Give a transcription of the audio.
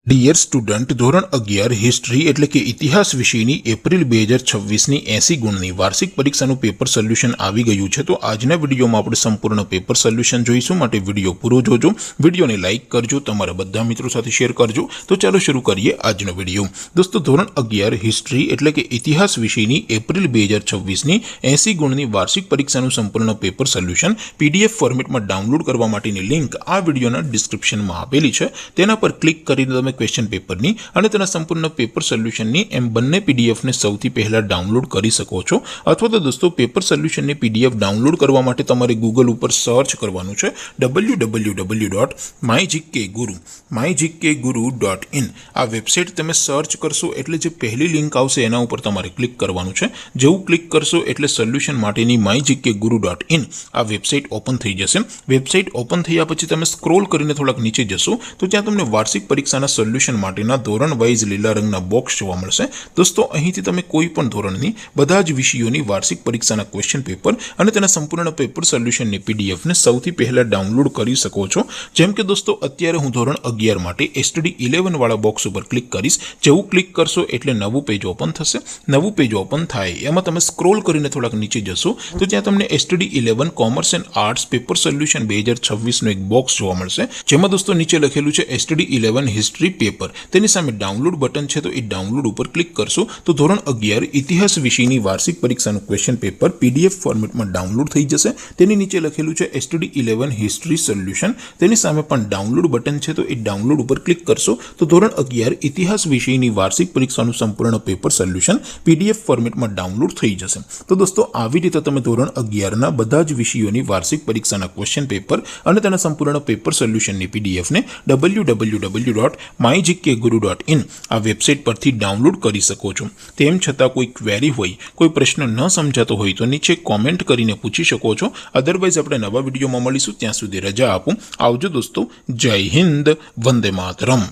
Dear student, ધોરણ 11 history એટલે કે ઇતિહાસ વિષયની એપ્રિલ 2026ની 80 ગુણની વાર્ષિક પરીક્ષાનું પેપર સોલ્યુશન આવી ગયું છે। તો આજના વિડીયોમાં આપણે સંપૂર્ણ પેપર સોલ્યુશન જોઈશું, માટે વિડીયો પૂરો જોજો, વિડીયોને લાઇક કરજો, તમારા બધા મિત્રો સાથે શેર કરજો। તો ચાલો શરૂ કરીએ આજનો વિડીયો। દોસ્તો, ધોરણ 11 હિસ્ટ્રી એટલે કે ઇતિહાસ વિષયની એપ્રિલ 2026ની 80 ગુણની વાર્ષિક પરીક્ષાનું સંપૂર્ણ પેપર સોલ્યુશન PDF ફોર્મેટમાં ડાઉનલોડ કરવા માટેની લિંક આ વિડીયોના ડિસ્ક્રિપ્શનમાં આપેલી છે। તેના પર ક્લિક કરીને તમે ક્વેશ્ચન પેપરની અને તેના સંપૂર્ણ પેપર સોલ્યુશનની એમ બંને પીડીએફને સૌથી પહેલા ડાઉનલોડ કરી શકો છો। અથવા તો દોસ્તો, પેપર સોલ્યુશનની પીડીએફ ડાઉનલોડ કરવા માટે તમારે ગૂગલ ઉપર સર્ચ કરવાનું છે www.mygkguru.in। આ વેબસાઇટ તમે સર્ચ કરશો એટલે જે પહેલી લિંક આવશે એના ઉપર તમારે ક્લિક કરવાનું છે। જેવું ક્લિક કરશો એટલે સોલ્યુશન માટેની mygkguru.in આ વેબસાઇટ ઓપન થઈ જશે। વેબસાઇટ ઓપન થયા પછી તમે સ્ક્રોલ કરીને થોડાક નીચે જશો તો ત્યાં તમને વાર્ષિક પરીક્ષાના સોલ્યુશન માટેના ધોરણ વાઇઝ લીલા રંગના બોક્સ જોવા મળશે। દોસ્તો, અહીંથી તમે કોઈ પણ ધોરણની બધા જ વિષયોની વાર્ષિક પરીક્ષાના ક્વેશ્ચન પેપર અને તેના સંપૂર્ણ પેપર સોલ્યુશનની પીડીએફને સૌથી પહેલા ડાઉનલોડ કરી શકો છો। જેમ કે દોસ્તો, અત્યારે હું ધોરણ 11 માટે STD 11 વાળા બોક્સ ઉપર ક્લિક કરીશ। જેવું ક્લિક કરશો એટલે નવું પેજ ઓપન થશે। નવું પેજ ઓપન થાય એમાં તમે સ્ક્રોલ કરીને થોડાક નીચે જશો તો ત્યાં તમને STD 11 commerce and arts paper solution 2026નું એક બોક્સ જોવા મળશે, જેમાં દોસ્તો નીચે લખેલું છે STD 11 હિસ્ટ્રી પેપર। તેની સામે ડાઉનલોડ બટન છે, તો એ ડાઉનલોડ ઉપર ક્લિક કરશો તો ધોરણ 11 ઇતિહાસ વિષયની વાર્ષિક પરીક્ષાનું ક્વેશ્ચન પેપર PDF ફોર્મેટમાં ડાઉનલોડ થઈ જશે। તેની નીચે લખેલું છે STD 11 હિસ્ટ્રી સોલ્યુશન। તેની સામે પણ ડાઉનલોડ બટન છે, તો એ ડાઉનલોડ ઉપર ક્લિક કરશો તો ધોરણ 11 ઇતિહાસ વિષયની વાર્ષિક પરીક્ષાનું સંપૂર્ણ પેપર સોલ્યુશન PDF ફોર્મેટમાં ડાઉનલોડ થઈ જશે। તો દોસ્તો, આવી રીતે તમે ધોરણ 11ના બધા જ વિષયોની વાર્ષિક પરીક્ષાના ક્વેશ્ચન પેપર અને તેના સંપૂર્ણ પેપર સોલ્યુશનની પીડીએફને www.mygkguru.in આ વેબસાઇટ પરથી ડાઉનલોડ કરી શકો છો। તેમ છતાં કોઈ ક્વેરી હોય, કોઈ પ્રશ્ન ન સમજાતો હોય તો નીચે કોમેન્ટ કરીને પૂછી શકો છો। અધરવાઇઝ આપણે નવા વિડીયોમાં મળીશું, ત્યાં સુધી રજા આપો। આવજો દોસ્તો, જય હિન્દ, વંદે માતરમ।